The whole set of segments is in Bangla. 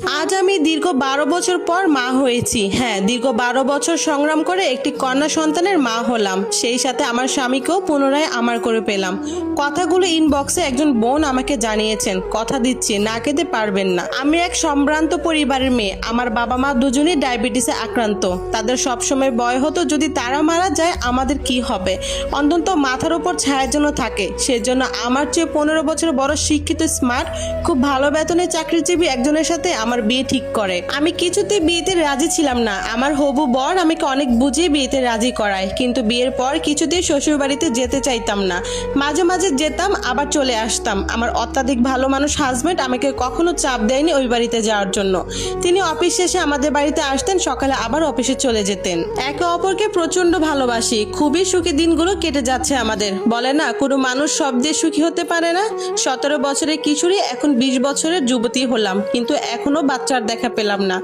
আজ আমি দীর্ঘ 12 বছর পর মা হয়েছি। হ্যাঁ, দীর্ঘ 12 বছর সংগ্রাম করে একটি কন্যা সন্তানের মা হলাম। সেই সাথে আমার স্বামীকেও পুনরায় আমার করে পেলাম। কথাগুলো ইনবক্সে একজন বোন আমাকে জানিয়েছেন। কথা দিচ্ছি, না খেতে পারবেন না। আমি এক সম্ভ্রান্ত পরিবারের মেয়ে। আমার বাবা মা দুজনেই ডায়াবেটিসে আক্রান্ত। তাদের সবসময় ভয় হতো যদি তারা মারা যায় আমাদের কি হবে। অন্তত মাথার উপর ছায়ার জন্য থাকে। সেজন্য আমার চেয়ে 15 বছর বড় শিক্ষিত, স্মার্ট, খুব ভালো বেতনে চাকরিজীবী একজনের সাথে আমার বিয়ে ঠিক করে। আমি কিছুতেই বিয়েতে রাজি ছিলাম না। আমার হবু বর আমাকে অনেক বুঝিয়ে বিয়েতে রাজি করায়, কিন্তু বিয়ের পর কিছুতেই শ্বশুর বাড়িতে যেতে চাইতাম না। মাঝে মাঝে যেতাম, আবার চলে আসতাম। আমার অত্যাধিক ভালো মানুষ হাজবেন্ড আমাকে কখনো চাপ দেয়নি ওই বাড়িতে যাওয়ার জন্য। তিনি অফিস শেষে আমাদের বাড়িতে আসতেন, সকালে আবার অফিসে চলে যেতেন। একে অপরকে প্রচন্ড ভালোবাসি। খুবই সুখী দিনগুলো কেটে যাচ্ছে আমাদের। বলে না, কোনো মানুষ সব দিয়ে সুখী হতে পারে না। 17 বছরের কিশোরী, এখন 20 বছরের যুবতী হলাম, কিন্তু এখনো বাচ্চার দেখা পেলাম না।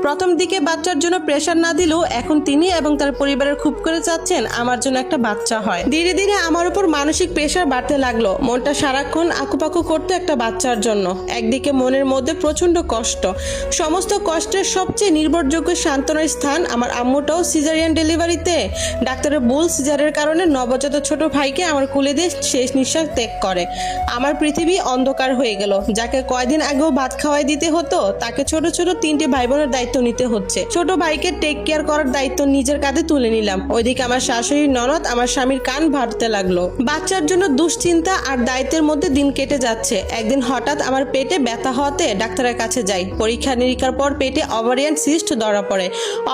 প্রথম দিকে বাচ্চার জন্য প্রেশার না দিলেও এখন তিনি এবং তার পরিবারের খুব করে চাচ্ছেন আমার জন্য একটা বাচ্চা হয়। ধীরে ধীরে আমার উপর মানসিক প্রেশার বাড়তে লাগলো। মনটা সারাক্ষণ আকুপাকু করতো একটা বাচ্চার জন্য। একদিকে মনের মধ্যে প্রচন্ড কষ্ট। সমস্ত কষ্টের সবচেয়ে নির্ভরযোগ্য সান্ত্বনার স্থান আমার আম্মুটাও সিজারিয়ান ডেলিভারিতে ডাক্তারের ভুল সিজারের কারণে নবজাত ছোট ভাইকে আমার কোলে দিয়ে শেষ নিঃশ্বাস ত্যাগ করে। আমার পৃথিবী অন্ধকার হয়ে গেল। যাকে কয়দিন আগেও ভাত খাওয়াই দিতে হতো, তাকে ছোট ছোট 3টে ভাই বোনের দায়িত্ব নিতে হচ্ছে। ছোট ভাইকে টেক কেয়ার করার দায়িত্ব নিজের কাঁধে তুলে নিলাম। ওইদিকে আমার শাশুড়ি ননদ আমার স্বামীর কান ভাঁড়তে লাগলো। বাচ্চার জন্য দুশ্চিন্তা আর দায়িত্বের মধ্যে দিন কেটে যাচ্ছে। একদিন হঠাৎ আমার পেটে ব্যথা হওয়াতে ডাক্তারের কাছে যাই। পরীক্ষা নিরীক্ষার পর পেটে ওভারিয়ান সিস্ট ধরা পড়ে।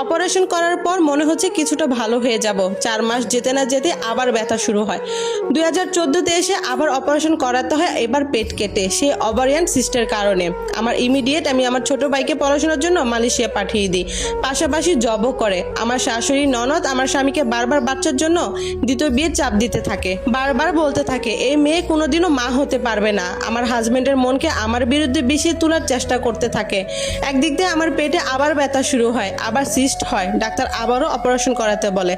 অপারেশন করার পর মনে হচ্ছে কিছুটা ভালো হয়ে যাব। 4 মাস যেতে না যেতে আবার ব্যথা শুরু হয়। 2014-তে এসে আবার অপারেশন করাতে হয়, এবার পেট কেটে, সেই ওভারিয়ান সিস্টের কারণে। আমার ইমিডিয়েট আমি আমার ছোট ভাইকে পড়াশোনার জন্য মালয়েশিয়া পাঠিয়ে দিই। পাশাপাশি জবও করে। আমার শাশুড়ি ননদ আমার স্বামীকে বারবার বাচ্চার জন্য দ্বিতীয় বিয়ের চাপ দিতে থাকে। বারবার বলতে থাকে এই মেয়ে কোনোদিনও মা হতে পারবে না। আমার হাজবেন্ডের মনকে আমার বিরুদ্ধে বিষিয়ে তোলার চেষ্টা করতে থাকে। একদিক দিয়ে আমার পেটে আবার ব্যথা শুরু হয়, আবার সিস্ট হয়। ডাক্তার আবারও অপারেশন করাতে বলে।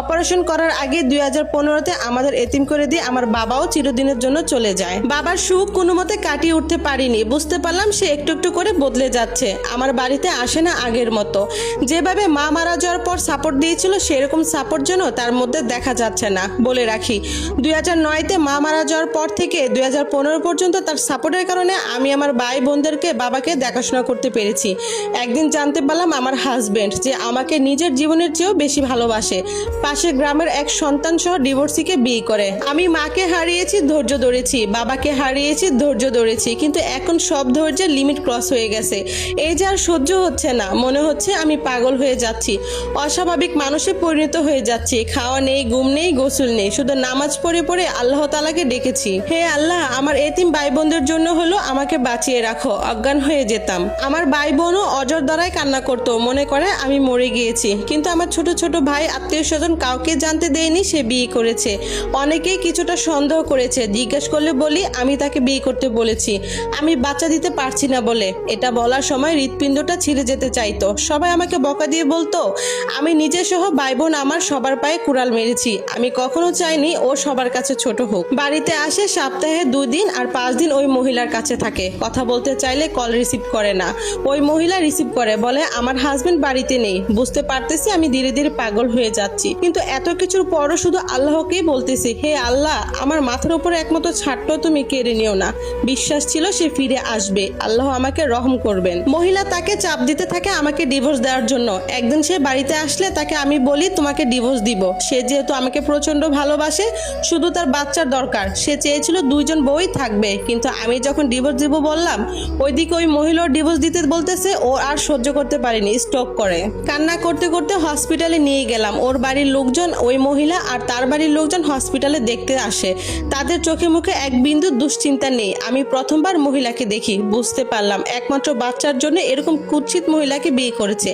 অপারেশন করার আগে 2015-তে আমাদের এতিম করে দিয়ে আমার বাবাও চিরদিনের জন্য চলে যায়। বাবার সুখ কোনো মতে কাটিয়ে উঠতে পারিনি। বুঝতে পারলাম সে একটু একটু করে বদলে যাচ্ছে। আমার বাড়িতে আসে না আগের মতো। যেভাবে মা মারা যাওয়ার পর সাপোর্ট দিয়েছিল, সেরকম সাপোর্ট যেন তার মধ্যে দেখা যাচ্ছে না। বলে রাখি, 2009-তে মা মারা যাওয়ার পর থেকে 2015 পর্যন্ত তার সাপোর্টের কারণে আমি আমার ভাই বোনদেরকে, বাবাকে দেখাশোনা করতে পেরেছি। একদিন জানতে পারলাম আমার হাজবেন্ড যে আমাকে নিজের জীবনের চেয়েও বেশি ভালোবাসে। পাশের গ্রামের এক সন্তান সহ ডিভোর্সিকে বিয়ে করে। আমি মাকে হারিয়েছি, ধৈর্য ধরেছি। বাবাকে হারিয়েছি, ধৈর্য ধরেছি। কিন্তু এখন সব ধৈর্যের লিমিট ক্রস হয়ে গেছে। এই যে আর সহ্য হচ্ছে না। মনে হচ্ছে আমি পাগল হয়ে যাচ্ছি, অস্বাভাবিক মানুষে পরিণত হয়ে যাচ্ছি। খাওয়া নেই, ঘুম নেই, গোসল নেই, শুধু নামাজ পড়ে পড়ে আল্লাহ তাআলাকে ডেকেছি, হে আল্লাহ, আমার এতিম ভাই বোনদের জন্য হলো আমাকে বাঁচিয়ে রাখো। অজ্ঞান হয়ে যেতাম। আমার ভাই বোনও অজর দ্বারাই কান্না করতো, মনে করে আমি মরে গিয়েছি। কিন্তু আমার ছোট ছোট ভাই, আত্মীয় স্বজন কাউকে জানতে দেয়নি সে বিয়ে করেছে। অনেকেই কিছুটা সন্দেহ করেছে। জিজ্ঞেস করলে বলি আমি তাকে বিয়ে করতে বলেছি, আমি বাচ্চা দিতে পারছি না বলে। এটা বলার সময় হৃৎপিণ্ডটা ছিঁড়ে যেতে চাইতো। সবাই আমাকে বকা দিয়ে বলতো আমি নিজে সহ ভাই বোন আমার সবার পায়ে কুড়াল মেরেছি। আমি কখনো চাইনি ও সবার কাছে ছোট হোক। বাড়িতে আসে সপ্তাহে 2 দিন আর 5 দিন ওই মহিলার কাছে থাকে। কথা বলতে চাইলে কল রিসিভ করে না। ওই মহিলা রিসিভ করে, বলে আমার হাজবেন্ড বাড়িতে নেই। বুঝতে পারতেছি আমি ধীরে ধীরে পাগল হয়ে যাচ্ছি, কিন্তু এত কিছুর পরও শুধু আল্লাহকেই বলতেছি, হে আল্লাহ, আমার মাথার উপর একমতো ছাড়টাও তুমি কেড়ে নিও না। বিশ্বাস ছিল সে ফিরে আসবে, আল্লাহ আমাকে রহম করবেন। মহিলা তাকে চাপ দিতে থাকে আমাকে ডিভোর্স দেওয়ার জন্য। একদিন সে বাড়িতে আসলে তাকে আমি বলি তোমাকে ডিভোর্স দিব। সে যেহেতু আমাকে প্রচন্ড ভালোবাসে, শুধু তার বাচ্চার দরকার, সে চেয়েছিল 2 জন বউই থাকবে। কিন্তু আমি যখন ডিভোর্স দিব বললাম, ওইদিকে ওই মহিলার ডিভোর্স দিতে বলতেছে। ও আর সহ্য করতে পারেনি, স্টক করে। কান্না করতে করতে হসপিটালে নিয়ে গেলাম। ওর বাড়ির লোকজন, ওই মহিলা আর তার বাড়ির লোকজন হসপিটালে দেখতে আসে। তাদের চোখে মুখে এক বিন্দু দুশ্চিন্তা নেই। আমি প্রথমবার মহিলাকে দেখি, বুঝতে পারলাম একমাত্র বাচ্চার জন্য এরকম কুৎসিত মহিলাকে বিয়ে করেছে।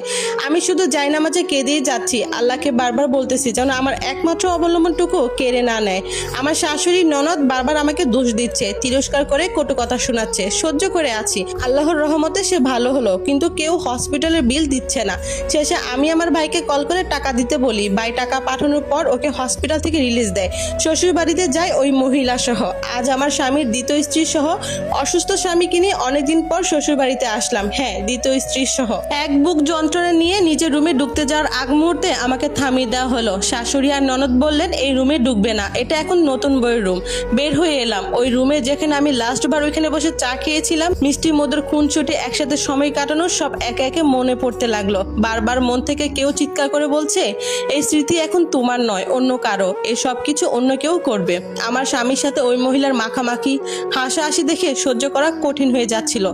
আমি শুধু জায়নামাজে কেঁদেই যাচ্ছি। আল্লাহকে বারবার বলতেছি যেন আমার একমাত্র অবলম্বনটুকু কেড়ে না নেয়। আমার শাশুড়ি ননদ বারবার আমাকে দোষ দিচ্ছে, তিরস্কার করে কটু কথা শোনাচ্ছে। সহ্য করে আছি। আল্লাহর রহমতে সে ভালো হলো, কিন্তু কেউ হসপিটালের বিল দিচ্ছে না। শেষে আমি আমার ভাইকে কল করে টাকা দিতে বলি। ভাই টাকা পাঠানোর পর ওকে হসপিটাল থেকে রিলিজ দেয়। শ্বশুর বাড়িতে যায় ওই মহিলা সহ। আজ আমার স্বামীর দ্বিতীয় স্ত্রী সহ অসুস্থ স্বামীকে নিয়ে অনেকদিন পর শ্বশুর বাড়িতে আসলাম, হ্যাঁ দ্বিতীয় স্ত্রী সহ। এক বুক যন্ত্রণা নিয়ে নিজের রুমে ঢুকতে যাওয়ার আগ মুহূর্তে আমাকে থামিয়ে দেওয়া হলো। শাশুড়ি আর ননদ বললেন এই রুমে ঢুকবে না, এটা এখন নতুন বইয়ের রুম। বের হয়ে এলাম ওই রুমে যেখানে আমি লাস্টবার ওইখানে বসে চা খেয়েছিলাম, মিষ্টি মধুর খুনছুটি একসাথে সময় কাটানোর সব একে একে মনে পড়তে লাগলো। বারবার মন থেকে কেউ চিৎকার করে বলছে এই স্মৃতি এখন তোমার নয়, অন্য কারো, এই সব কিছু অন্য কেউ করবে। আমার স্বামীর সাথে ওই মহিলার মাখামাখি হাসাহাসি দেখে সহ্য করা কঠিন হয়ে যাচ্ছিল।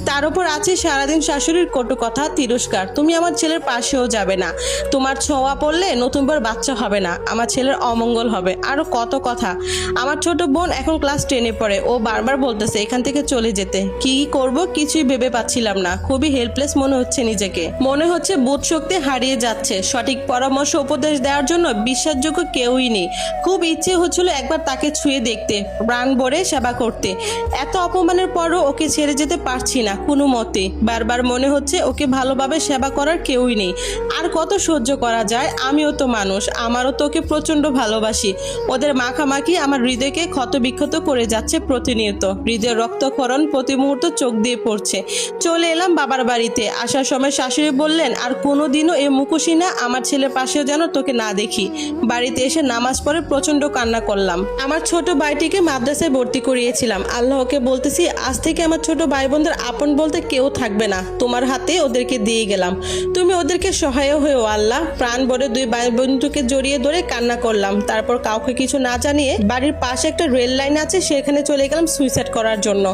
তার উপর আছে সারাদিন শাশুড়ির কটু কথা, তিরস্কার। তুমি আমার ছেলের পাশেও যাবে না, তোমার ছোঁয়া পড়লে নতুন বার বাচ্চা হবে না, আমার ছেলের অমঙ্গল হবে, আরো কত কথা। আমার ছোট বোন এখন ক্লাস 10-এ পড়ে, ও বারবার বলতেছে এখান থেকে চলে যেতে। কি করব কিছুই ভেবে পাচ্ছিলাম না, খুবই হেল্পলেস মনে হচ্ছে নিজেকে। মনে হচ্ছে বোধ শক্তি হারিয়ে যাচ্ছে, সঠিক পরামর্শ উপদেশ দেওয়ার জন্য বিশ্বাসযোগ্য কেউই নেই। খুব ইচ্ছে হচ্ছিল একবার তাকে ছুঁয়ে দেখতে, প্রাণ ভরে সেবা করতে। এত অপমানের পরও ওকে ছেড়ে যেতে পারছি না কোনো মতে। বারবার মনে হচ্ছে ওকে ভালোভাবে সেবা করার কেউই নেই, আর কত সহ্য করা যায়। আমিও তো মানুষ, আমারও তো ওকে প্রচন্ড ভালোবাসি। ওদের মাখামাখি আমার হৃদয়কে ক্ষতবিক্ষত করে যাচ্ছে প্রতিনিয়ত। হৃদয়ের রক্তক্ষরণ প্রতি মুহূর্ত চোখ দিয়ে পড়ছে। চলে এলাম বাবার বাড়িতে। আসার সময় শাশুড়ি বললেন আর কোনোদিনও এই মুখোশি না, আমার ছেলের পাশেও যেন তোকে না দেখি। বাড়িতে এসে নামাজ পড়ে প্রচন্ড কান্না করলাম। আমার ছোট ভাইটিকে মাদ্রাসায় ভর্তি করিয়েছিলাম। আল্লাহকে বলতেছি আজ থেকে আমার ছোট ভাই বোনদের আপন বলতে কেউ থাকবে না, তোমার হাতে ওদেরকে দিয়ে গেলাম, তুমি ওদেরকে সহায় হয়েও আল্লাহ। প্রাণ ভরে দুই ভাই বন্ধুকে জড়িয়ে ধরে কান্না করলাম। তারপর কাউকে কিছু না জানিয়ে বাড়ির পাশে একটা রেল লাইন আছে, সেখানে চলে গেলাম সুইসাইড করার জন্য।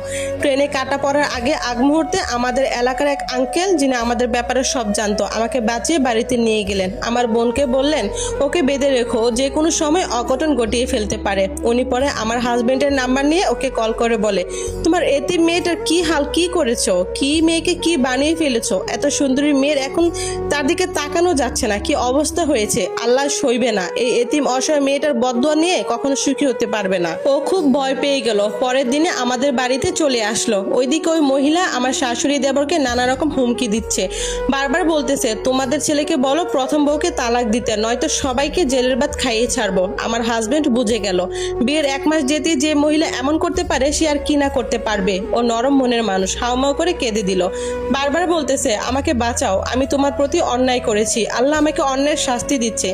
ট্রেনে কাটা পড়ার আগ মুহূর্তে আমাদের এলাকার এক আঙ্কেল, যিনি আমাদের ব্যাপারে সব জানতো, আমাকে বাঁচিয়ে বাড়িতে নিয়ে গেলেন। আমার বোনকে বললেন ওকে বেঁধে রেখো, ও যে কোনো সময় অঘটন ঘটিয়ে ফেলতে পারে। উনি পরে আমার হাজবেন্ডের নাম্বার নিয়ে ওকে কল করে বলে তোমার এতিম মেয়েটার কি হাল, কি করেছো, কি মেয়েকে কি বানিয়ে ফেলেছো, এত সুন্দরী মেয়ের এখন তার দিকে তাকানো যাচ্ছে না, কি অবস্থা হয়েছে। আল্লাহ সইবে না, এই এতিম অসহায় মেয়েটার বদদোয়া নিয়ে কখনো সুখী হতে পারবে না। ও খুব ভয় পেয়ে গেল। পরের দিনে আমাদের বাড়িতে চলে আসলো। ওইদিকে ওই মহিলা আমার শাশুড়ি দেবরকে নানা রকম হুমকি দিচ্ছে। বারবার বলতেছে তোমাদের ছেলেকে বলো প্রথম বউকে তালাক দিতে, নয়তো সবাইকে জেলের ভাত খাইয়ে ছাড়বো। আমার হাজবেন্ড বুঝে গেল। বিয়ের 1 মাস যেতে যে মহিলা এমন করতে পারে সে আর কি না করতে পারবে। ও নরম মনের মানুষ, হাউমাউ করে কেঁদে দিল। বারবার বলতেছে আমাকে বাঁচাও, আমি তোমার প্রতি অন্যায় করেছি, আল্লাহ আমাকে অন্যায়ের শাস্তি দিচ্ছে,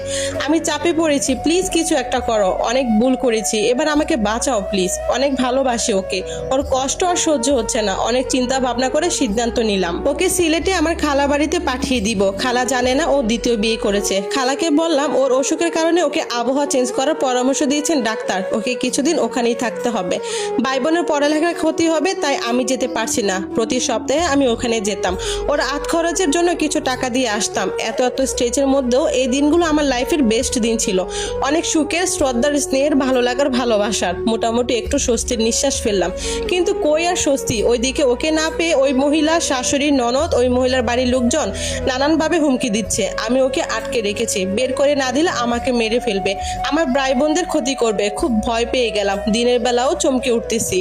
আমি চাপে পড়েছি, প্লিজ কিছু একটা করো, অনেক ভুল করেছি, এবার আমাকে বাঁচাও প্লিজ। অনেক ভালোবাসি ওকে, ওর কষ্ট আর সহ্য হচ্ছে না। অনেক চিন্তা ভাবনা করে সিদ্ধান্ত নিলাম ওকে সিলেটে আমার খালা বাড়িতে পাঠিয়ে দিব। খালা জানে না ও দ্বিতীয় বিয়ে করেছে। খালাকে বললাম ওর অসুখের কারণে ওকে আবহাওয়া চেঞ্জ করার পরামর্শ দিয়েছেন ডাক্তার, ওকে কিছুদিন ওখানেই থাকতে হবে। ভাই বোনের পড়ালেখার ক্ষতি হবে, তাই আমি যেতে পারছি না। প্রতি সপ্তাহে আমি ওখানে যেতাম, ওর আত খরচের জন্য কিছু টাকা দিয়ে আসতাম। এত স্ট্রেচের মধ্যেও এই দিনগুলো আমার লাইফের বেস্ট দিন ছিল। অনেক সুখের, শ্রদ্ধার, স্নেহের, ভালো লাগার, ভালোবাসার। মোটামুটি একটু স্বস্তির নিঃশ্বাস ফেললাম। কিন্তু কই আর স্বস্তি, ওইদিকে ওকে না পেয়ে ওই মহিলা, শাশুড়ি, ননদ, ওই মহিলার বাড়ির লোকজন নানানভাবে হুমকি দিচ্ছে। আমি ওকে আটকে রেখেছি, বের করে না দিলে আমাকে মেরে ফেলবে, আমার ভাই বোনদের ক্ষতি করবে। খুব ভয় পেয়ে গেলাম, দিনের বেলাও চমকে উঠতেছি।